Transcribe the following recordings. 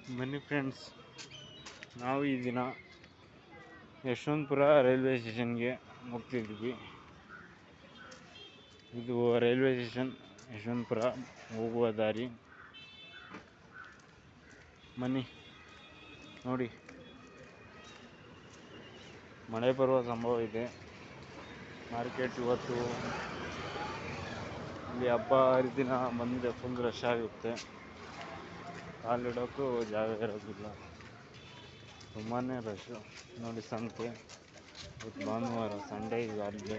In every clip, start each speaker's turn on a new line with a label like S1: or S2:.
S1: ಬನ್ನಿ ಫ್ರೆಂಡ್ಸ್, ನಾವು ಈ ದಿನ ಯಶವಂತಪುರ ರೈಲ್ವೆ ಸ್ಟೇಷನ್ಗೆ ಹೋಗ್ತಿದ್ವಿ. ಇದು ರೈಲ್ವೆ ಸ್ಟೇಷನ್ ಯಶವಂತಪುರ ಹೋಗುವ ದಾರಿ. ಬನ್ನಿ ನೋಡಿ, ಮಳೆ ಬರುವ ಸಂಭವ ಇದೆ. ಮಾರ್ಕೆಟ್ ಇವತ್ತು ಇಲ್ಲಿ ಹಬ್ಬ ಹರಿದಿನ ಬಂದರೆ ಫುಲ್ ರಶ್ ಆಗುತ್ತೆ. ಕಾಲಿಡೋಕ್ಕೂ ಜಾಗ ಇರೋದಿಲ್ಲ, ತುಂಬಾ ರಶ್. ನೋಡಿ ಸಂತೆ, ಇವತ್ತು ಭಾನುವಾರ, ಸಂಡೇ ಈಗ ಅಲ್ಲೇ.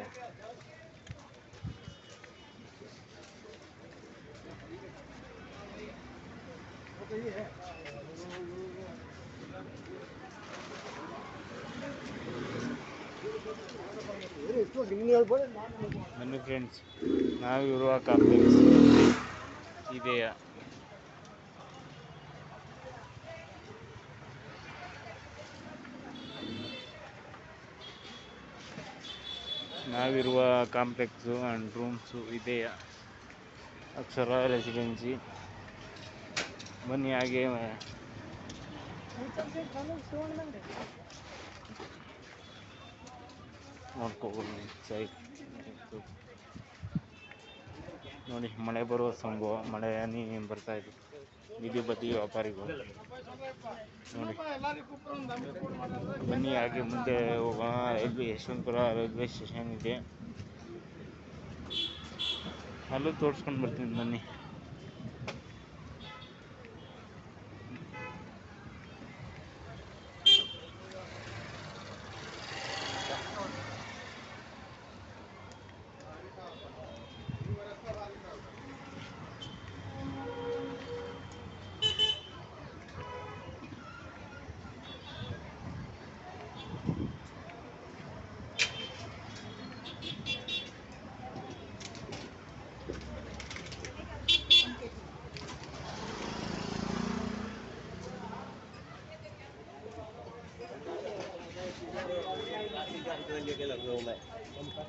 S1: ಬನ್ನಿ ಫ್ರೆಂಡ್ಸ್, ನಾವಿರುವ ಕಾಂಪ್ಲೆಕ್ಸ್ ಇದೆಯಾ? ನಾವಿರುವ ಕಾಂಪ್ಲೆಕ್ಸು ಆ್ಯಂಡ್ ರೂಮ್ಸು ಇದೆಯಾ ಅಕ್ಷರ ರೆಸಿಡೆನ್ಸಿ. ಬನ್ನಿ ಹಾಗೆ ನೋಡ್ಕೋಬೋದು. ನೋಡಿ, ಮಳೆ ಬರುವ ಸಂಭವ, ಮಳೆ ಹನಿ ಬರ್ತಾ ಇದೆ. ಬೀದಿ ಬದಿ ವ್ಯಾಪಾರಿಗಳು ನೋಡಿ. ಬನ್ನಿ ಹಾಗೆ ಮುಂದೆ ಹೋಗೋಣ. ಯಶವಂತಪುರ ರೈಲ್ವೆ ಸ್ಟೇಷನ್ ಇದೆ, ಅಲ್ಲೂ ತೋರಿಸ್ಕೊಂಡು ಬರ್ತೀನಿ ಬನ್ನಿ.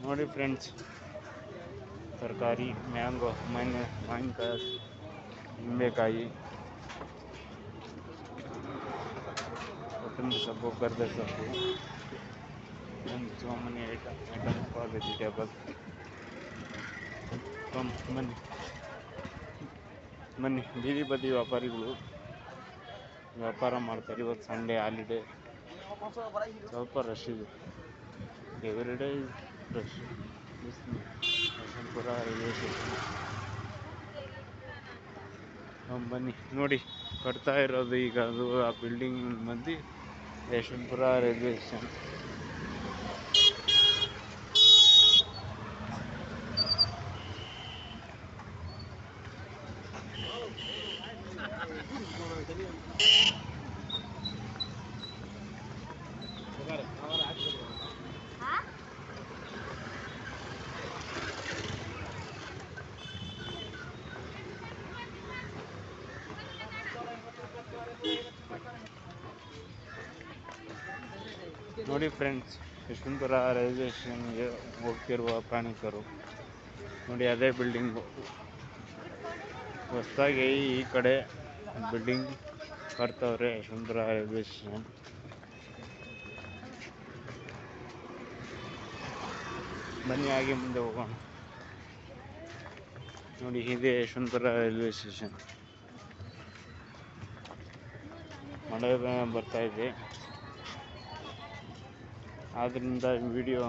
S1: ನೋಡಿ ಫ್ರೆಂಡ್ಸ್, ತರಕಾರಿ, ಮ್ಯಾಂಗೋ, ಮಾವಿನಕಾಯಿ, ನಿಂಬೆಕಾಯಿ, ಕೊತ್ತಂಬರಿ ಸೊಪ್ಪು, ಕರಿಬೇವು ಸೊಪ್ಪು, ಸಾಮಾನ್ಯ ಐಟಮ್ ಫಾರ್ ವೆಜಿಟೇಬಲ್. ಬನ್ನಿ, ಬೀದಿ ಬದಿ ವ್ಯಾಪಾರಿಗಳು ವ್ಯಾಪಾರ ಮಾಡ್ತಾರೆ. ಇವತ್ತು ಸಂಡೇ ಹಾಲಿಡೇ, ಸ್ವಲ್ಪ ರಶ್ ಇದೆ. Everyday rush. Yeshwantpur railway station. ಬನ್ನಿ ನೋಡಿ, ಕಟ್ತಾ ಇರೋದು ಈಗ ಅದು ಆ ಬಿಲ್ಡಿಂಗ್ ಬಂದು ಯಶವಂತಪುರ ರೈಲ್ವೆ ಸ್ಟೇಷನ್. ನೋಡಿ ಫ್ರೆಂಡ್ಸ್, ಯಶವಂತಪುರ ರೈಲ್ವೆ ಸ್ಟೇಷನ್ಗೆ ಹೋಗ್ತಿರುವ ಪ್ರಯಾಣಿಕರು ನೋಡಿ. ಅದೇ ಬಿಲ್ಡಿಂಗು ಹೊಸದಾಗಿ ಈ ಕಡೆ ಬಿಲ್ಡಿಂಗ್ ಕಟ್ತವ್ರೆ. Yeshwantpur railway station. ಬನ್ನಿ ಹಾಗೆ ಮುಂದೆ ಹೋಗೋಣ. ನೋಡಿ, ಇದೆ ಯಶವಂತಪುರ ರೈಲ್ವೆ ಸ್ಟೇಷನ್. ಮಳೆ ಬರ್ತಾ ಇದೆ, ಆದ್ದರಿಂದ ವಿಡಿಯೋ